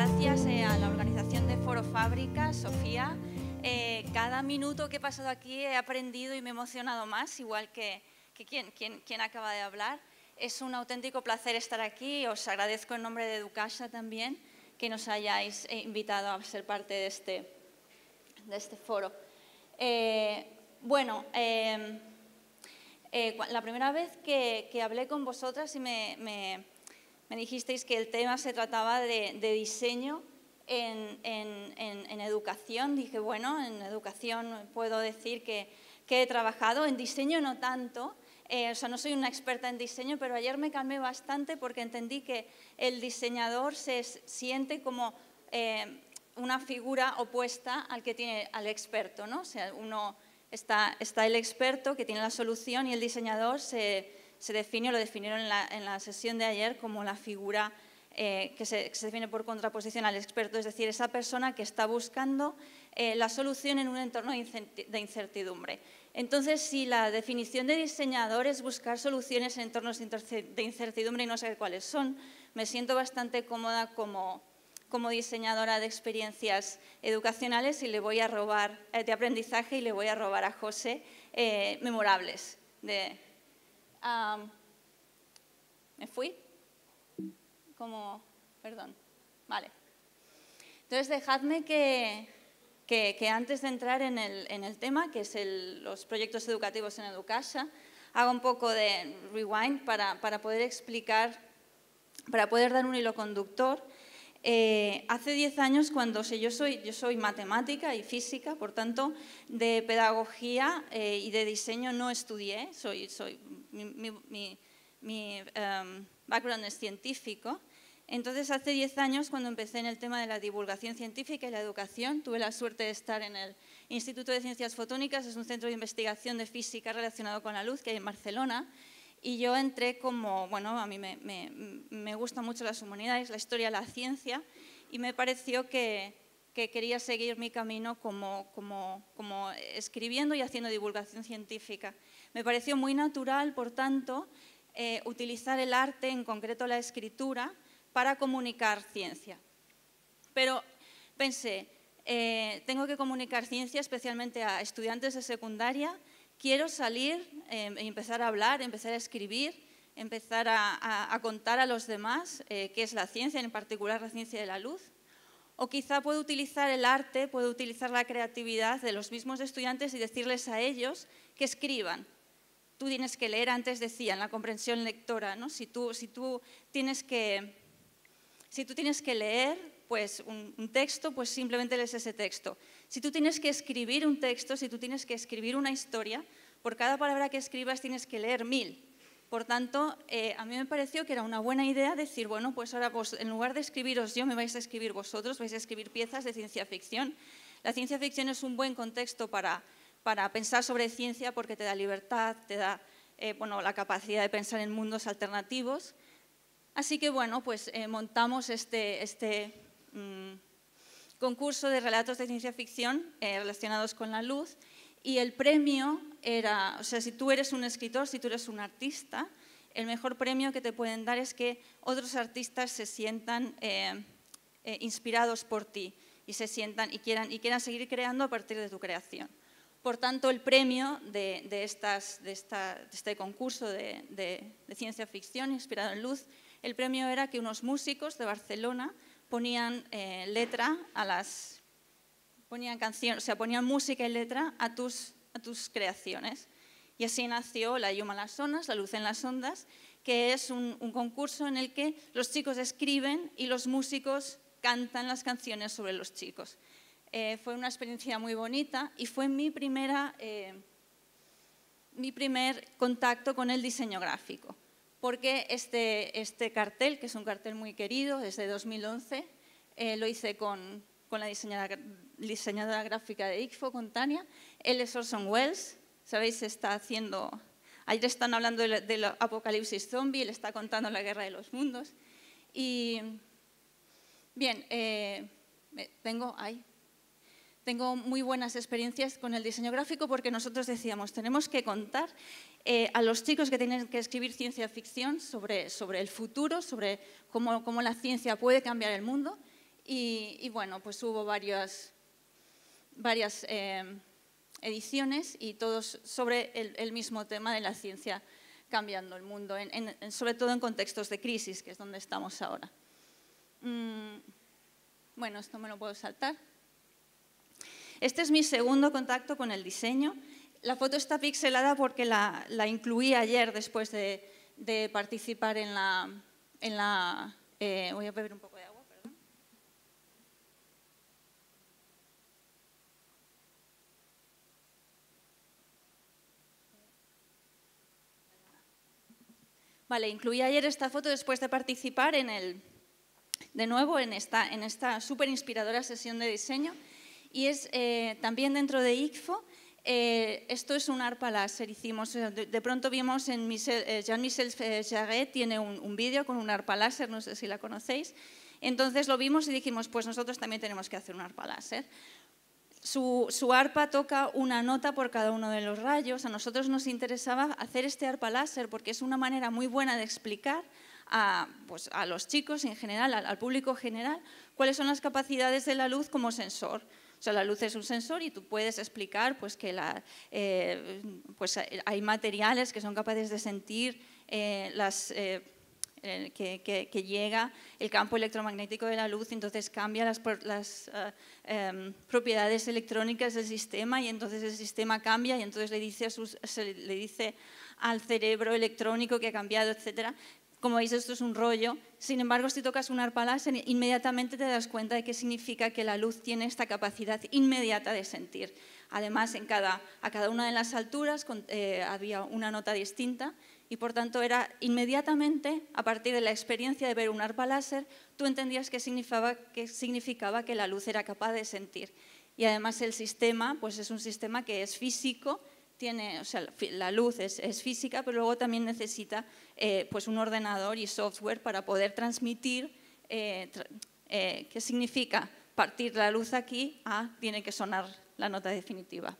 gracias a la organización de Foro Fábrica, Sofía. Cada minuto que he pasado aquí he aprendido y me he emocionado más, igual que quien acaba de hablar. Es un auténtico placer estar aquí. Os agradezco en nombre de Educasa también que nos hayáis invitado a ser parte de este foro. La primera vez que hablé con vosotras y me dijisteis que el tema se trataba de diseño en educación. Dije, bueno, en educación puedo decir que he trabajado, en diseño no tanto. O sea, no soy una experta en diseño, pero ayer me calmé bastante porque entendí que el diseñador se siente como una figura opuesta al experto, ¿no? O sea, está el experto que tiene la solución y el diseñador se define, lo definieron en la sesión de ayer como la figura que se define por contraposición al experto, es decir, esa persona que está buscando la solución en un entorno de incertidumbre. Entonces, si la definición de diseñador es buscar soluciones en entornos de incertidumbre y no sé cuáles son, me siento bastante cómoda como diseñadora de experiencias educacionales y le voy a robar, de aprendizaje, y le voy a robar a José memorables. ¿Me fui? Perdón. Vale. Entonces, dejadme que antes de entrar en el tema, que es los proyectos educativos en Educasa, haga un poco de rewind para poder explicar, para poder dar un hilo conductor. Hace 10 años, yo soy matemática y física, por tanto, de pedagogía y de diseño no estudié, mi background es científico. Entonces, hace 10 años, cuando empecé en el tema de la divulgación científica y la educación, tuve la suerte de estar en el Instituto de Ciencias Fotónicas, es un centro de investigación de física relacionado con la luz que hay en Barcelona, y yo entré a mí me gustan mucho las humanidades, la historia, la ciencia, y me pareció que quería seguir mi camino como escribiendo y haciendo divulgación científica. Me pareció muy natural, por tanto, utilizar el arte, en concreto la escritura, para comunicar ciencia. Pero pensé, tengo que comunicar ciencia especialmente a estudiantes de secundaria, quiero salir y empezar a hablar, empezar a escribir, empezar a contar a los demás qué es la ciencia, en particular la ciencia de la luz. O quizá puedo utilizar el arte, puedo utilizar la creatividad de los mismos estudiantes y decirles a ellos que escriban. Tú tienes que leer, antes decían, la comprensión lectora, ¿no? Si tú tienes que leer pues, un texto, pues simplemente lees ese texto. Si tú tienes que escribir un texto, si tú tienes que escribir una historia, por cada palabra que escribas tienes que leer 1000. Por tanto, a mí me pareció que era una buena idea decir, bueno, pues ahora en lugar de escribiros yo, me vais a escribir vosotros, vais a escribir piezas de ciencia ficción. La ciencia ficción es un buen contexto para pensar sobre ciencia porque te da libertad, te da la capacidad de pensar en mundos alternativos. Así que, bueno, pues montamos este concurso de relatos de ciencia ficción relacionados con la luz, y el premio era, o sea, si tú eres un escritor, si tú eres un artista, el mejor premio que te pueden dar es que otros artistas se sientan inspirados por ti y quieran seguir creando a partir de tu creación. Por tanto, el premio de este concurso de ciencia ficción inspirado en luz, el premio era que unos músicos de Barcelona ponían letra ponían música y letra a tus creaciones. Y así nació La llum a las ones, La luz en las ondas, que es un concurso en el que los chicos escriben y los músicos cantan las canciones sobre los chicos. Fue una experiencia muy bonita y fue mi primer contacto con el diseño gráfico. Porque este cartel, que es un cartel muy querido, desde 2011, lo hice con la diseñadora gráfica de ICFO, con Tania. Él es Orson Welles, ¿sabéis? Ayer están hablando del apocalipsis zombie, él está contando la guerra de los mundos. Y bien, tengo muy buenas experiencias con el diseño gráfico porque nosotros decíamos, tenemos que contar a los chicos que tienen que escribir ciencia ficción sobre el futuro, sobre cómo la ciencia puede cambiar el mundo, Y bueno, pues hubo varias ediciones y todos sobre el mismo tema de la ciencia cambiando el mundo, sobre todo en contextos de crisis, que es donde estamos ahora. Bueno, esto me lo puedo saltar. Este es mi segundo contacto con el diseño. La foto está pixelada porque la incluí ayer después de participar en la voy a beber un poco de agua, perdón. Vale, incluí ayer esta foto después de participar de nuevo en esta súper inspiradora sesión de diseño. Y es también dentro de ICFO. Esto es un arpa láser. De pronto vimos en Jean-Michel Jarret tiene un vídeo con un arpa láser, no sé si la conocéis. Entonces lo vimos y dijimos, pues nosotros también tenemos que hacer un arpa láser. Su arpa toca una nota por cada uno de los rayos. A nosotros nos interesaba hacer este arpa láser porque es una manera muy buena de explicar a los chicos en general, al público general, cuáles son las capacidades de la luz como sensor. O sea, la luz es un sensor y tú puedes explicar pues, que hay materiales que son capaces de sentir que llega el campo electromagnético de la luz, y entonces cambia las propiedades electrónicas del sistema, y entonces el sistema cambia y entonces le dice al cerebro electrónico que ha cambiado, etcétera. Como veis, esto es un rollo. Sin embargo, si tocas un arpa láser, inmediatamente te das cuenta de qué significa que la luz tiene esta capacidad inmediata de sentir. Además, a cada una de las alturas había una nota distinta y, por tanto, era inmediatamente, a partir de la experiencia de ver un arpa láser, tú entendías qué significaba que la luz era capaz de sentir. Y además el sistema pues es un sistema que es físico. O sea, la luz es física, pero luego también necesita pues un ordenador y software para poder transmitir qué significa partir la luz aquí a tiene que sonar la nota definitiva.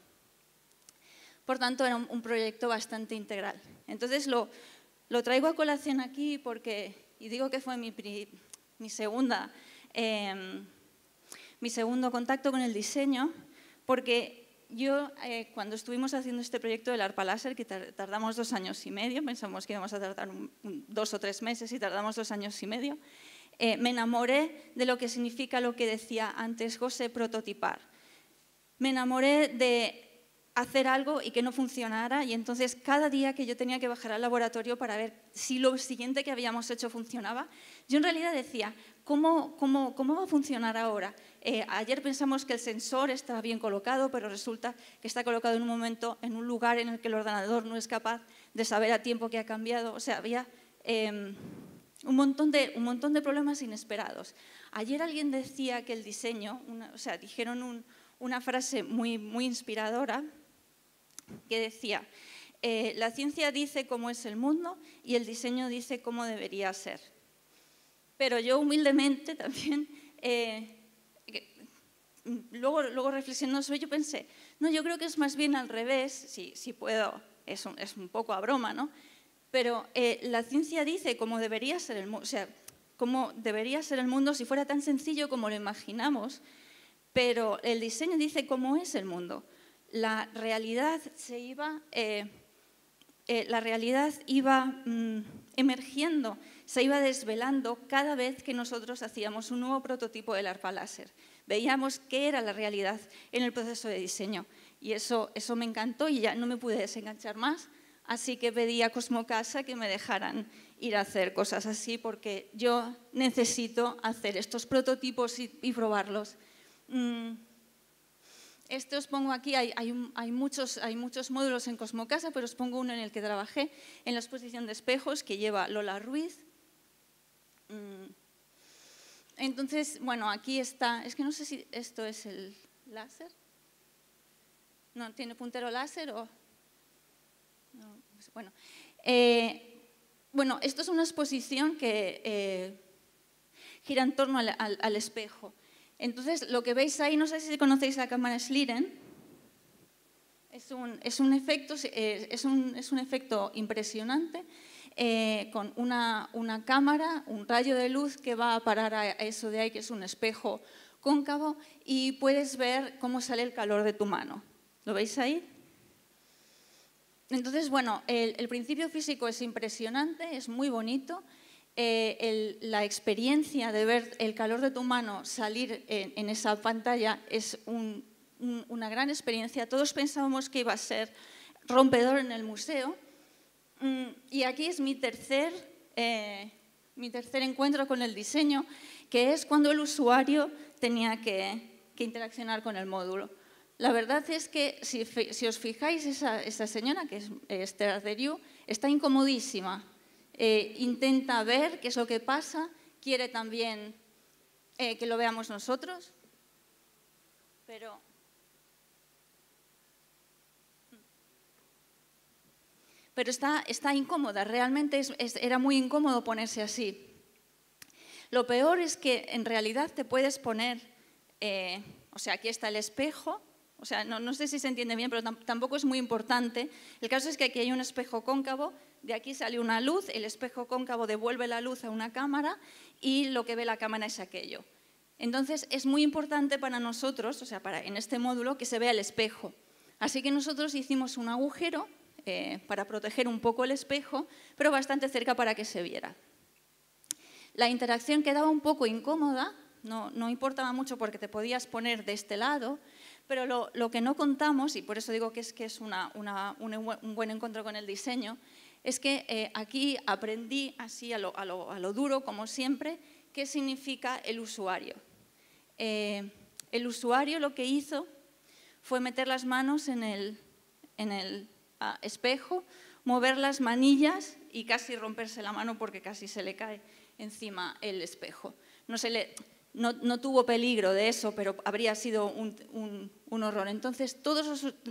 Por tanto, era un proyecto bastante integral. Entonces, lo traigo a colación aquí y digo que fue mi segundo contacto con el diseño, porque yo, cuando estuvimos haciendo este proyecto del arpa láser, que tardamos 2 años y medio, pensamos que íbamos a tardar 2 o 3 meses y tardamos 2 años y medio, me enamoré de lo que significa lo que decía antes José, prototipar. Me enamoré de hacer algo y que no funcionara, y entonces cada día que yo tenía que bajar al laboratorio para ver si lo siguiente que habíamos hecho funcionaba, yo en realidad decía, ¿cómo va a funcionar ahora? Ayer pensamos que el sensor estaba bien colocado, pero resulta que está colocado en un lugar en el que el ordenador no es capaz de saber a tiempo que ha cambiado. O sea, había un montón de problemas inesperados. Ayer alguien decía que el diseño, dijeron una frase muy, muy inspiradora, que decía, la ciencia dice cómo es el mundo y el diseño dice cómo debería ser. Pero yo humildemente también, luego reflexionando sobre ello, pensé, no, yo creo que es más bien al revés, si puedo, es un poco a broma, ¿no? Pero la ciencia dice cómo debería ser el mundo, o sea, cómo debería ser el mundo si fuera tan sencillo como lo imaginamos, pero el diseño dice cómo es el mundo. La realidad iba emergiendo, se iba desvelando cada vez que nosotros hacíamos un nuevo prototipo del arpa láser. Veíamos qué era la realidad en el proceso de diseño, y eso me encantó y ya no me pude desenganchar más, así que pedí a Cosmocasa que me dejaran ir a hacer cosas así, porque yo necesito hacer estos prototipos y probarlos. Os pongo aquí, hay muchos módulos en Cosmocasa, pero os pongo uno en el que trabajé, en la exposición de espejos que lleva Lola Ruiz. Entonces, bueno, aquí está, es que no sé si esto es el láser. ¿No tiene puntero láser o...? No, bueno. Bueno, esto es una exposición que gira en torno al espejo. Entonces, lo que veis ahí, no sé si conocéis la cámara Schlieren, es un efecto impresionante. con una cámara, un rayo de luz que va a parar a eso de ahí, que es un espejo cóncavo, y puedes ver cómo sale el calor de tu mano. ¿Lo veis ahí? Entonces, bueno, el principio físico es impresionante, es muy bonito. La experiencia de ver el calor de tu mano salir en esa pantalla es una gran experiencia. Todos pensábamos que iba a ser rompedor en el museo. Y aquí es mi tercer encuentro con el diseño, que es cuando el usuario tenía que interaccionar con el módulo. La verdad es que, si os fijáis, esa señora, que es Esther Arderiu, está incomodísima. Intenta ver qué es lo que pasa, quiere también que lo veamos nosotros, pero está incómoda, realmente era muy incómodo ponerse así. Lo peor es que en realidad te puedes poner, o sea, aquí está el espejo, o sea, no sé si se entiende bien, pero tampoco es muy importante. El caso es que aquí hay un espejo cóncavo, de aquí sale una luz, el espejo cóncavo devuelve la luz a una cámara y lo que ve la cámara es aquello. Entonces, es muy importante para nosotros, o sea, en este módulo, que se vea el espejo. Así que nosotros hicimos un agujero para proteger un poco el espejo, pero bastante cerca para que se viera. La interacción quedaba un poco incómoda, no importaba mucho porque te podías poner de este lado, pero lo que no contamos, y por eso digo que es un buen encuentro con el diseño, es que aquí aprendí así a lo duro, como siempre, qué significa el usuario. El usuario lo que hizo fue meter las manos en el espejo, mover las manillas y casi romperse la mano porque casi se le cae encima el espejo. No tuvo peligro de eso, pero habría sido un horror. Entonces,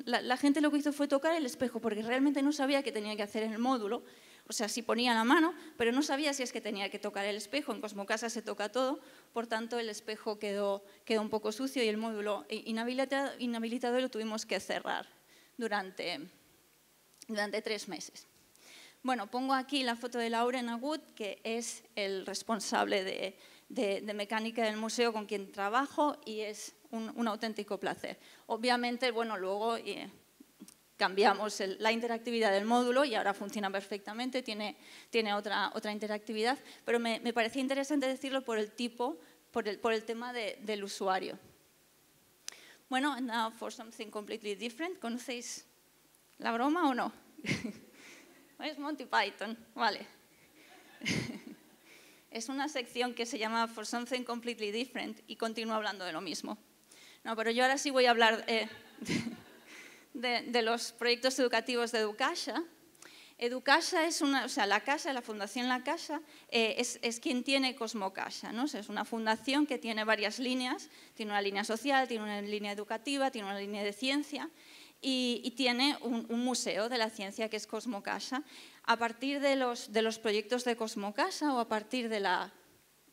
la gente lo que hizo fue tocar el espejo, porque realmente no sabía qué tenía que hacer en el módulo. O sea, sí ponía la mano, pero no sabía si es que tenía que tocar el espejo. En Cosmocasa se toca todo, por tanto, el espejo quedó un poco sucio y el módulo inhabilitado y lo tuvimos que cerrar durante 3 meses. Bueno, pongo aquí la foto de Lauren Agut, que es el responsable de mecánica del museo con quien trabajo, y es un auténtico placer. Obviamente, bueno, luego cambiamos la interactividad del módulo y ahora funciona perfectamente, tiene otra interactividad, pero me parecía interesante decirlo por el tema del usuario. Bueno, and now for something completely different. ¿Conocéis la broma o no? Es Monty Python, vale. Es una sección que se llama For Something Completely Different y continúo hablando de lo mismo. No, pero yo ahora sí voy a hablar de los proyectos educativos de Educasa. Educasa es la Fundación La Casa es quien tiene Cosmocasa, ¿no? O sea, es una fundación que tiene varias líneas, tiene una línea social, tiene una línea educativa, tiene una línea de ciencia y tiene un museo de la ciencia que es Cosmocasa. A partir de los proyectos de Cosmocasa o a partir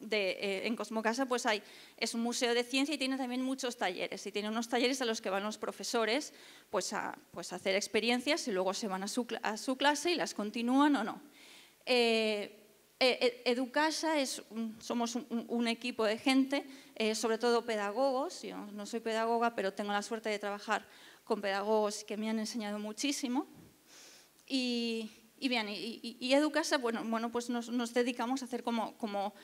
en Cosmocasa pues es un museo de ciencia y tiene también muchos talleres. Y tiene unos talleres a los que van los profesores pues a hacer experiencias y luego se van a su clase y las continúan o no. Educasa somos un equipo de gente, sobre todo pedagogos. Yo no soy pedagoga, pero tengo la suerte de trabajar con pedagogos que me han enseñado muchísimo. Y bien, y Educasa, bueno, pues nos dedicamos a hacer como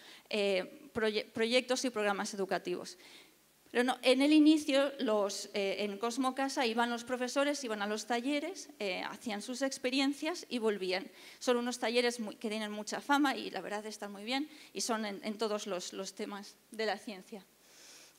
proyectos y programas educativos. Pero no, en el inicio, en Cosmocasa iban los profesores, iban a los talleres, hacían sus experiencias y volvían. Son unos talleres que tienen mucha fama y la verdad están muy bien y son en todos los temas de la ciencia.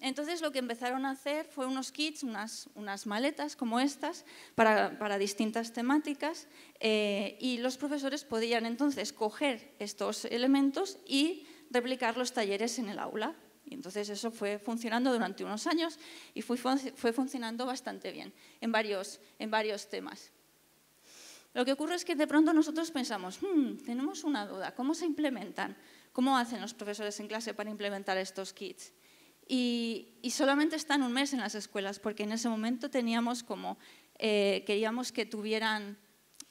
Entonces lo que empezaron a hacer fue unos kits, unas maletas como estas para distintas temáticas y los profesores podían entonces coger estos elementos y replicar los talleres en el aula. Y entonces eso fue funcionando durante unos años y fue funcionando bastante bien en varios temas. Lo que ocurre es que de pronto nosotros pensamos, tenemos una duda, ¿cómo se implementan? ¿Cómo hacen los profesores en clase para implementar estos kits? Y solamente están un mes en las escuelas, porque en ese momento queríamos que tuvieran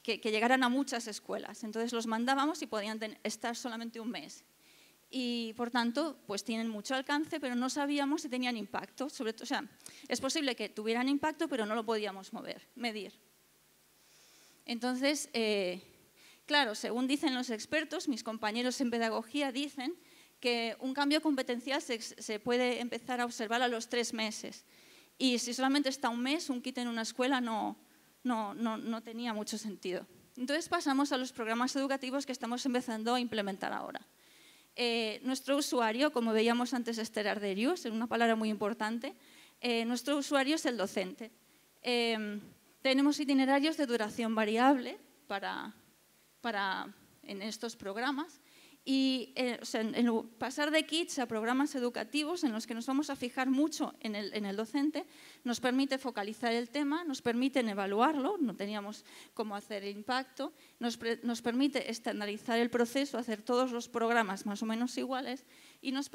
que llegaran a muchas escuelas. Entonces los mandábamos y podían estar solamente un mes. Y por tanto, pues tienen mucho alcance, pero no sabíamos si tenían impacto. Sobre todo, o sea, es posible que tuvieran impacto, pero no lo podíamos medir. Entonces, claro, según dicen los expertos, mis compañeros en pedagogía dicen que un cambio competencial se puede empezar a observar a los 3 meses. Y si solamente está un mes, un kit en una escuela no tenía mucho sentido. Entonces pasamos a los programas educativos que estamos empezando a implementar ahora. Nuestro usuario, como veíamos antes, Esther Arderius, es una palabra muy importante, nuestro usuario es el docente. Tenemos itinerarios de duración variable en estos programas y o sea, pasar de kits a programas educativos en los que nos vamos a fijar mucho en el docente nos permite focalizar el tema, nos permite evaluarlo, no teníamos cómo hacer el impacto, nos permite estandarizar el proceso, hacer todos los programas más o menos iguales y nos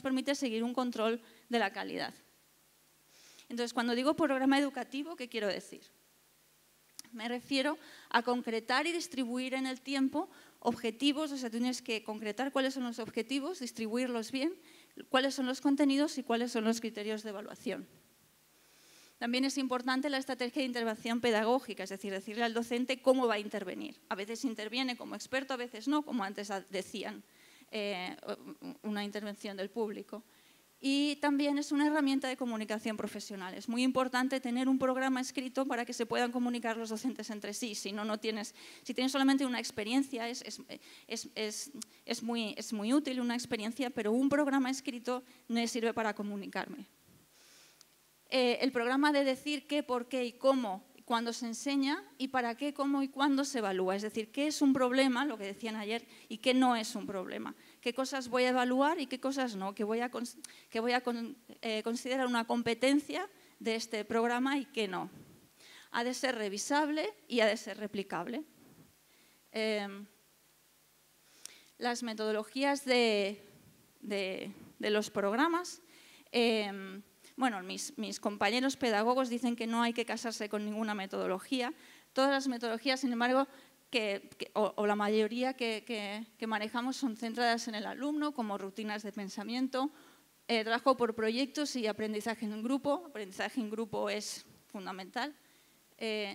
permite seguir un control de la calidad. Entonces, cuando digo programa educativo, ¿qué quiero decir? Me refiero a concretar y distribuir en el tiempo objetivos, o sea, tienes que concretar cuáles son los objetivos, distribuirlos bien, cuáles son los contenidos y cuáles son los criterios de evaluación. También es importante la estrategia de intervención pedagógica, es decir, decirle al docente cómo va a intervenir. A veces interviene como experto, a veces no, como antes decían, una intervención del público. Y también es una herramienta de comunicación profesional. Es muy importante tener un programa escrito para que se puedan comunicar los docentes entre sí. Si tienes solamente una experiencia, es muy útil una experiencia, pero un programa escrito me sirve para comunicarme. El programa de decir qué, por qué y cómo, cuándo se enseña y para qué, cómo y cuándo se evalúa. Es decir, qué es un problema, lo que decían ayer, y qué no es un problema. Qué cosas voy a evaluar y qué cosas no, qué voy a considerar una competencia de este programa y qué no. Ha de ser revisable y ha de ser replicable. Las metodologías de los programas, bueno, mis compañeros pedagogos dicen que no hay que casarse con ninguna metodología. Todas las metodologías, sin embargo, o la mayoría que manejamos son centradas en el alumno, como rutinas de pensamiento, trabajo por proyectos y aprendizaje en grupo. Aprendizaje en grupo es fundamental.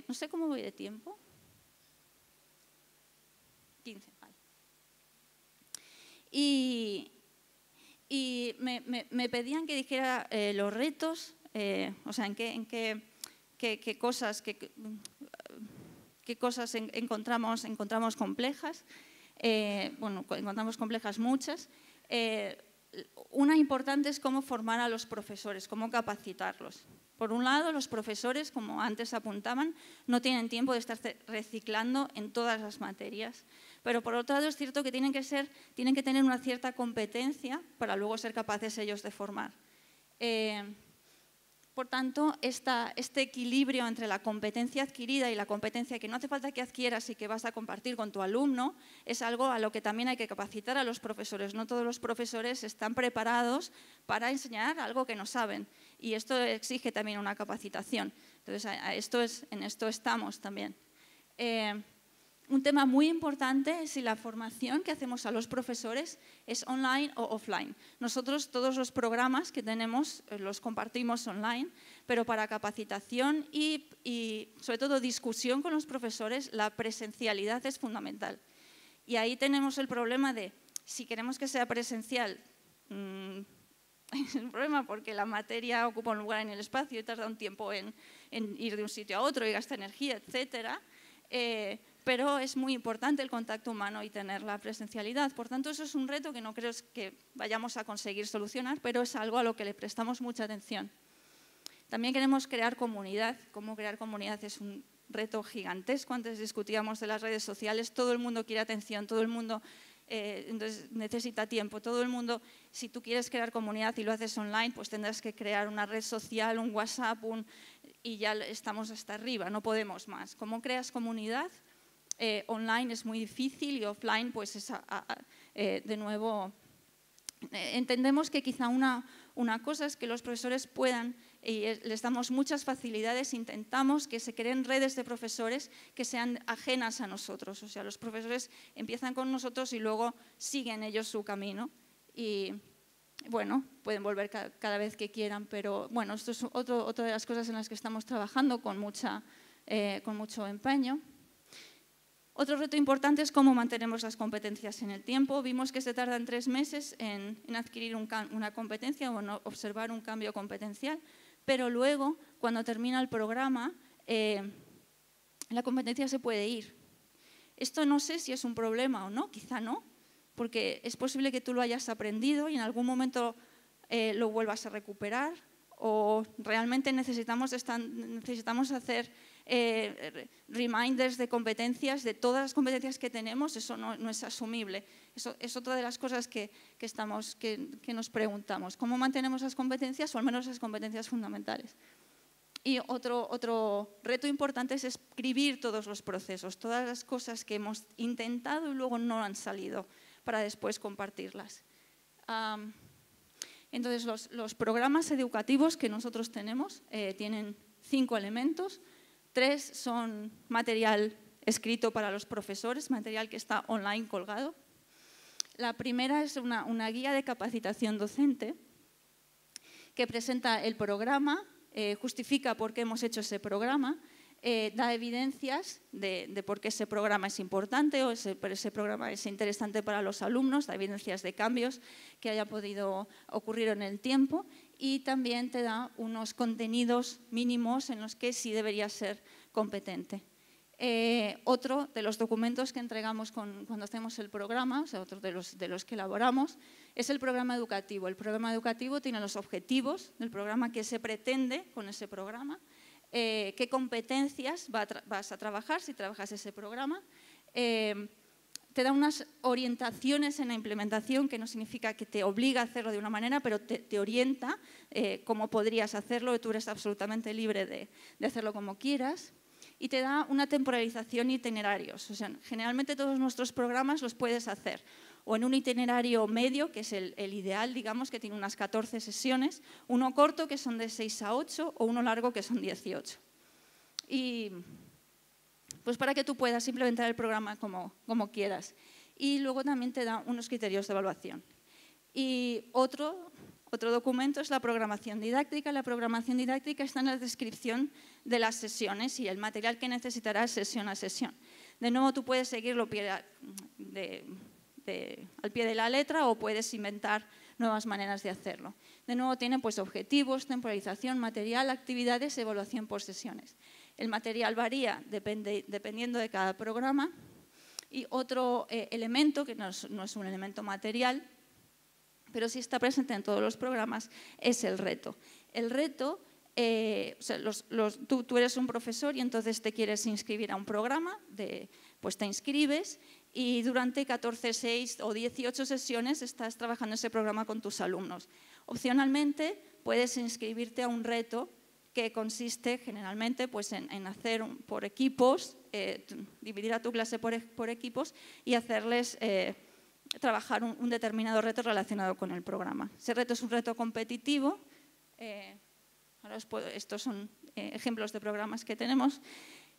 No sé cómo voy de tiempo. 15, vale. Y me pedían que dijera los retos, o sea, qué cosas encontramos complejas. Bueno, encontramos complejas muchas. Una importante es cómo formar a los profesores, cómo capacitarlos. Por un lado, los profesores, como antes apuntaban, no tienen tiempo de estar reciclando en todas las materias. Pero por otro lado, es cierto que tienen que tener una cierta competencia para luego ser capaces ellos de formar. Por tanto, este equilibrio entre la competencia adquirida y la competencia que no hace falta que adquieras y que vas a compartir con tu alumno es algo a lo que también hay que capacitar a los profesores. No todos los profesores están preparados para enseñar algo que no saben y esto exige también una capacitación. Entonces, en esto estamos también. Un tema muy importante es si la formación que hacemos a los profesores es online o offline. Nosotros todos los programas que tenemos los compartimos online, pero para capacitación y sobre todo discusión con los profesores, la presencialidad es fundamental. Y ahí tenemos el problema de, si queremos que sea presencial, es un problema porque la materia ocupa un lugar en el espacio y tarda un tiempo en ir de un sitio a otro y gasta energía, etcétera. Pero es muy importante el contacto humano y tener la presencialidad. Por tanto, eso es un reto que no creo que vayamos a conseguir solucionar, pero es algo a lo que le prestamos mucha atención. También queremos crear comunidad. Cómo crear comunidad es un reto gigantesco. Antes discutíamos de las redes sociales, todo el mundo quiere atención, todo el mundo entonces necesita tiempo. Todo el mundo, si tú quieres crear comunidad y lo haces online, pues tendrás que crear una red social, un WhatsApp, y ya estamos hasta arriba, no podemos más. ¿Cómo creas comunidad? Online es muy difícil y offline pues es de nuevo entendemos que quizá una cosa es que los profesores puedan, y les damos muchas facilidades, intentamos que se creen redes de profesores que sean ajenas a nosotros. O sea, los profesores empiezan con nosotros y luego siguen ellos su camino. Y bueno, pueden volver cada vez que quieran, pero bueno, esto es otra de las cosas en las que estamos trabajando con mucho empeño. Otro reto importante es cómo mantenemos las competencias en el tiempo. Vimos que se tardan 3 meses en adquirir una competencia o en observar un cambio competencial, pero luego, cuando termina el programa, la competencia se puede ir. Esto no sé si es un problema o no, quizá no, porque es posible que tú lo hayas aprendido y en algún momento lo vuelvas a recuperar, o realmente necesitamos hacer reminders de competencias, de todas las competencias que tenemos. Eso no es asumible. Eso es otra de las cosas que nos preguntamos. ¿Cómo mantenemos las competencias, o al menos las competencias fundamentales? Y otro reto importante es escribir todos los procesos, todas las cosas que hemos intentado y luego no han salido, para después compartirlas. Entonces, los programas educativos que nosotros tenemos tienen 5 elementos. 3 son material escrito para los profesores, material que está online colgado. La primera es una guía de capacitación docente que presenta el programa, justifica por qué hemos hecho ese programa, da evidencias de por qué ese programa es importante o ese programa es interesante para los alumnos, da evidencias de cambios que hayan podido ocurrir en el tiempo, y también te da unos contenidos mínimos en los que sí debería ser competente. Otro de los documentos que entregamos cuando hacemos el programa, o sea, otro de los que elaboramos, es el programa educativo. El programa educativo tiene los objetivos del programa, que se pretende con ese programa, qué competencias vas a trabajar si trabajas ese programa. Te da unas orientaciones en la implementación, que no significa que te obliga a hacerlo de una manera, pero te orienta cómo podrías hacerlo, y tú eres absolutamente libre de hacerlo como quieras. Y te da una temporalización y itinerarios. O sea, generalmente todos nuestros programas los puedes hacer o en un itinerario medio, que es el ideal, digamos, que tiene unas 14 sesiones, uno corto, que son de 6 a 8, o uno largo, que son 18. Y pues para que tú puedas implementar el programa como quieras. Y luego también te da unos criterios de evaluación. Y otro documento es la programación didáctica. La programación didáctica está en la descripción de las sesiones y el material que necesitarás sesión a sesión. De nuevo, tú puedes seguirlo al pie de la letra, o puedes inventar nuevas maneras de hacerlo. De nuevo, tiene pues objetivos, temporalización, material, actividades, evaluación por sesiones. El material varía dependiendo de cada programa. Y otro elemento, que no es un elemento material, pero sí está presente en todos los programas, es el reto. El reto, o sea, tú eres un profesor y entonces te quieres inscribir a un programa, pues te inscribes y durante 14, 6 o 18 sesiones estás trabajando ese programa con tus alumnos. Opcionalmente, puedes inscribirte a un reto que consiste generalmente pues, en hacer por equipos, dividir a tu clase por equipos y hacerles trabajar un determinado reto relacionado con el programa. Ese reto es un reto competitivo. Estos son ejemplos de programas que tenemos.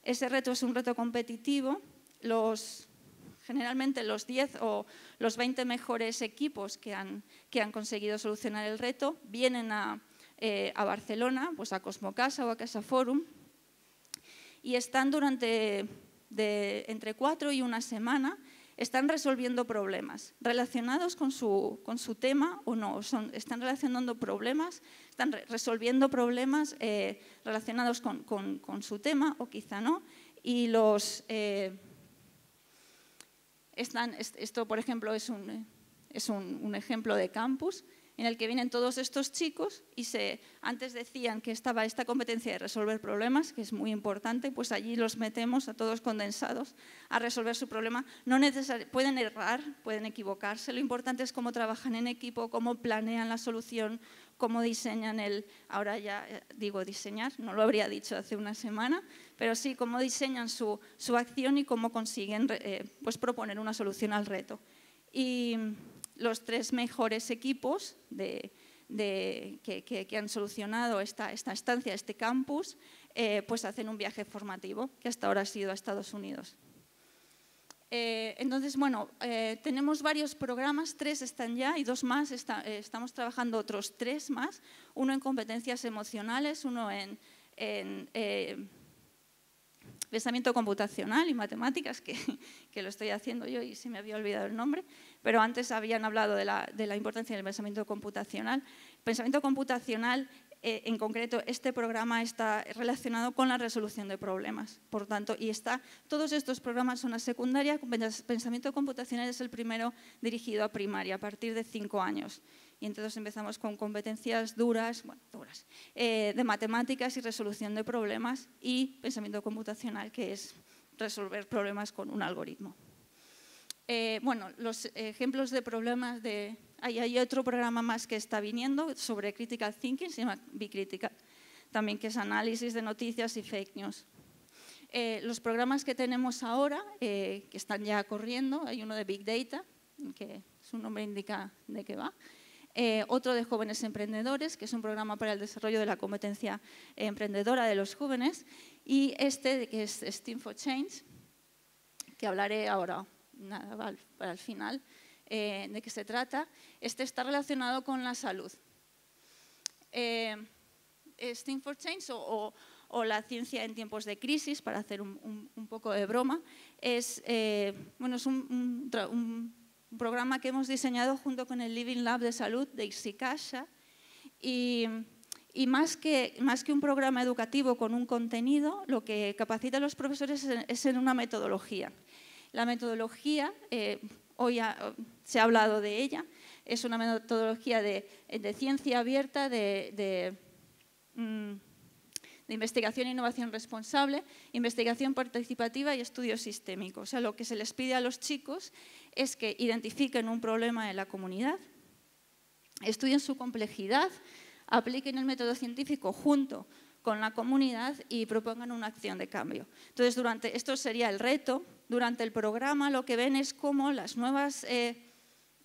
Ese reto es un reto competitivo. Generalmente los 10 o los 20 mejores equipos que han conseguido solucionar el reto vienen a Barcelona, pues a Cosmocasa o a Casa Forum, y están durante entre 4 y 1 semana, están resolviendo problemas relacionados con su tema o no. Están relacionando problemas, están resolviendo problemas relacionados con su tema o quizá no. Y esto, por ejemplo, es un ejemplo de campus en el que vienen todos estos chicos y antes decían que estaba esta competencia de resolver problemas, que es muy importante, pues allí los metemos a todos condensados a resolver su problema. Pueden errar, pueden equivocarse, lo importante es cómo trabajan en equipo, cómo planean la solución, cómo diseñan ahora ya digo diseñar, no lo habría dicho hace una semana, pero sí cómo diseñan su acción y cómo consiguen pues proponer una solución al reto. Y los 3 mejores equipos que han solucionado esta estancia, este campus, pues hacen un viaje formativo que hasta ahora ha sido a Estados Unidos. Entonces, bueno, tenemos varios programas, 3 están ya y 2 más, estamos trabajando otros 3 más, uno en competencias emocionales, uno en pensamiento computacional y matemáticas, que lo estoy haciendo yo y se me había olvidado el nombre, pero antes habían hablado de la importancia del pensamiento computacional. Pensamiento computacional, en concreto, este programa está relacionado con la resolución de problemas. Por tanto, todos estos programas son a secundaria, pensamiento computacional es el primero dirigido a primaria, a partir de 5 años. Y entonces empezamos con competencias duras, de matemáticas y resolución de problemas, y pensamiento computacional, que es resolver problemas con un algoritmo. Bueno, los ejemplos de problemas hay otro programa más que está viniendo sobre critical thinking, se llama Be Critical, también, que es análisis de noticias y fake news. Los programas que tenemos ahora, que están ya corriendo, hay uno de Big Data, que su nombre indica de qué va. Otro de jóvenes emprendedores, que es un programa para el desarrollo de la competencia emprendedora de los jóvenes, y este, que es STEAM for Change, que hablaré ahora para el final de qué se trata. Este está relacionado con la salud. STEAM for Change o la ciencia en tiempos de crisis, para hacer un poco de broma, es un programa que hemos diseñado junto con el Living Lab de Salud de ICSICASA, y más que un programa educativo con un contenido, lo que capacita a los profesores es en una metodología. La metodología, hoy se ha hablado de ella, es una metodología de ciencia abierta, de investigación e innovación responsable, investigación participativa y estudio sistémico. O sea, lo que se les pide a los chicos es que identifiquen un problema en la comunidad, estudien su complejidad, apliquen el método científico junto con la comunidad y propongan una acción de cambio. Entonces, esto sería el reto. Durante el programa lo que ven es cómo las nuevas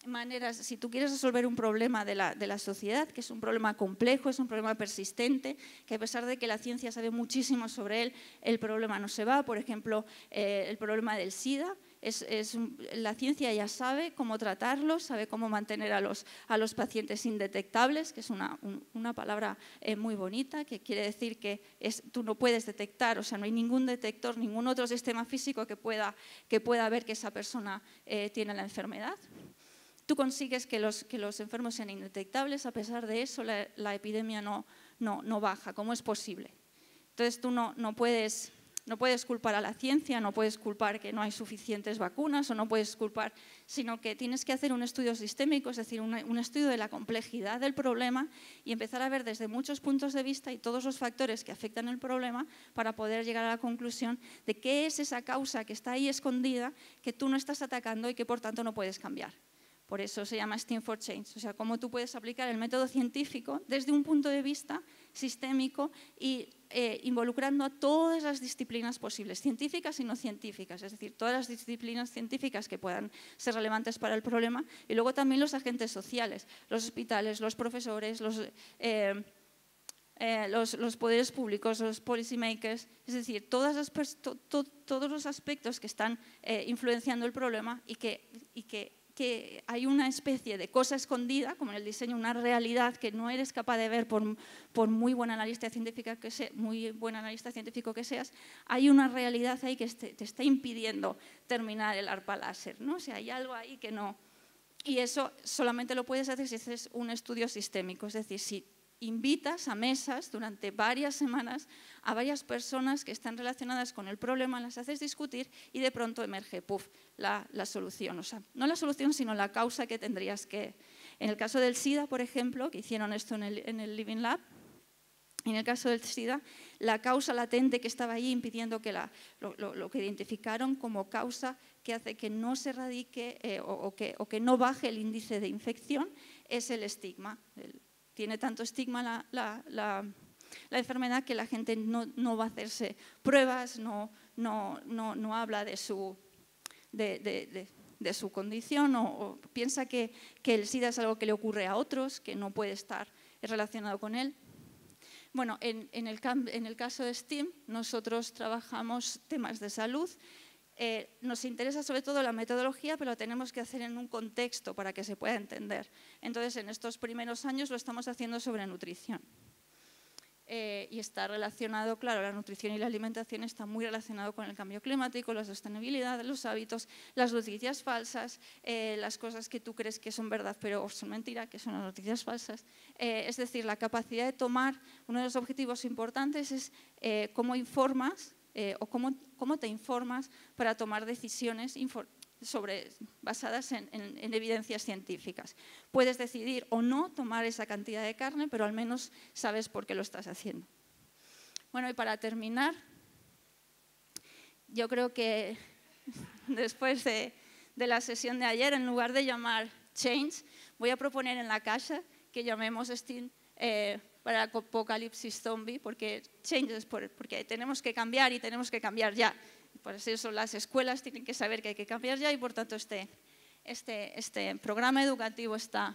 maneras, si tú quieres resolver un problema de la sociedad, que es un problema complejo, es un problema persistente, que a pesar de que la ciencia sabe muchísimo sobre él, el problema no se va. Por ejemplo, el problema del SIDA, la ciencia ya sabe cómo tratarlo, sabe cómo mantener a los pacientes indetectables, que es una palabra muy bonita, que quiere decir que tú no puedes detectar, o sea, no hay ningún detector, ningún otro sistema físico que pueda ver que esa persona tiene la enfermedad. Tú consigues que los enfermos sean indetectables, a pesar de eso la epidemia no baja. ¿Cómo es posible? Entonces tú no puedes culpar a la ciencia, no puedes culpar que no hay suficientes vacunas, o no puedes culpar, sino que tienes que hacer un estudio sistémico, es decir, un estudio de la complejidad del problema, y empezar a ver desde muchos puntos de vista y todos los factores que afectan el problema, para poder llegar a la conclusión de qué es esa causa que está ahí escondida, que tú no estás atacando y que por tanto no puedes cambiar. Por eso se llama STEAM for Change, o sea, cómo tú puedes aplicar el método científico desde un punto de vista sistémico y involucrando a todas las disciplinas posibles, científicas y no científicas, es decir, todas las disciplinas científicas que puedan ser relevantes para el problema, y luego también los agentes sociales, los hospitales, los profesores, los poderes públicos, los policy makers, es decir, todos los aspectos que están influenciando el problema y que hay una especie de cosa escondida, como en el diseño, una realidad que no eres capaz de ver por muy buen analista científico que seas, hay una realidad ahí que te está impidiendo terminar el arpa láser, ¿no? O sea, hay algo ahí que no. Y eso solamente lo puedes hacer si haces un estudio sistémico, es decir, si invitas a mesas durante varias semanas a varias personas que están relacionadas con el problema, las haces discutir y de pronto emerge la solución. O sea, no la solución, sino la causa que tendrías que... En el caso del SIDA, por ejemplo, que hicieron esto en el Living Lab, en el caso del SIDA, la causa latente que estaba ahí impidiendo que lo que identificaron como causa que hace que no se erradique o que no baje el índice de infección es el estigma. Tiene tanto estigma la enfermedad que la gente no va a hacerse pruebas, no habla de de su condición o piensa que el SIDA es algo que le ocurre a otros, que no puede estar relacionado con él. Bueno, en el caso de STEAM, nosotros trabajamos temas de salud. Nos interesa sobre todo la metodología, pero lo tenemos que hacer en un contexto para que se pueda entender. Entonces, en estos primeros años lo estamos haciendo sobre nutrición. Y está relacionado, claro, la nutrición y la alimentación está muy relacionado con el cambio climático, la sostenibilidad, los hábitos, las noticias falsas, las cosas que tú crees que son verdad pero son mentira, que son las noticias falsas. Es decir, la capacidad de tomar, uno de los objetivos importantes es cómo informas o cómo te informas para tomar decisiones basadas en evidencias científicas. Puedes decidir o no tomar esa cantidad de carne, pero al menos sabes por qué lo estás haciendo. Bueno, y para terminar, yo creo que después de la sesión de ayer, en lugar de llamar Change, voy a proponer en la casa que llamemos STEAM para el apocalipsis zombie, porque Change es porque tenemos que cambiar y tenemos que cambiar ya. Por eso las escuelas tienen que saber que hay que cambiar ya y por tanto este programa educativo está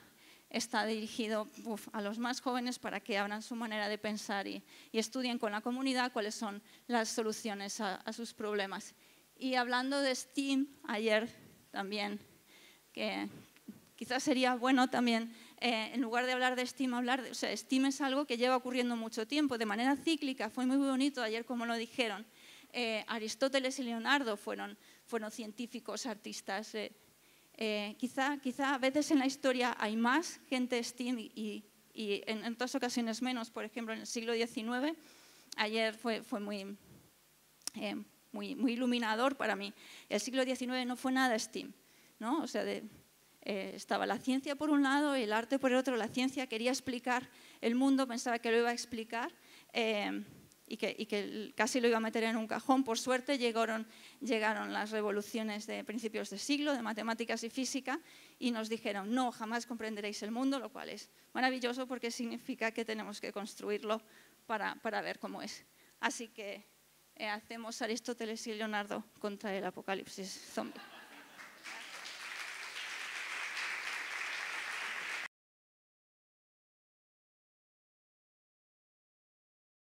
dirigido a los más jóvenes para que abran su manera de pensar y estudien con la comunidad cuáles son las soluciones a sus problemas. Y hablando de STEAM, ayer también, que quizás sería bueno también, en lugar de hablar de STEAM, STEAM es algo que lleva ocurriendo mucho tiempo, de manera cíclica, fue muy bonito ayer como lo dijeron. Aristóteles y Leonardo fueron científicos, artistas. Quizá a veces en la historia hay más gente STEAM y en otras ocasiones menos. Por ejemplo, en el siglo XIX, ayer fue muy iluminador para mí. El siglo XIX no fue nada STEAM, ¿no? O sea, estaba la ciencia por un lado y el arte por el otro. La ciencia quería explicar el mundo, pensaba que lo iba a explicar. Y que casi lo iba a meter en un cajón. Por suerte llegaron las revoluciones de principios de siglo, de matemáticas y física, y nos dijeron, no, jamás comprenderéis el mundo, lo cual es maravilloso porque significa que tenemos que construirlo para ver cómo es. Así que hacemos Aristóteles y Leonardo contra el apocalipsis zombie.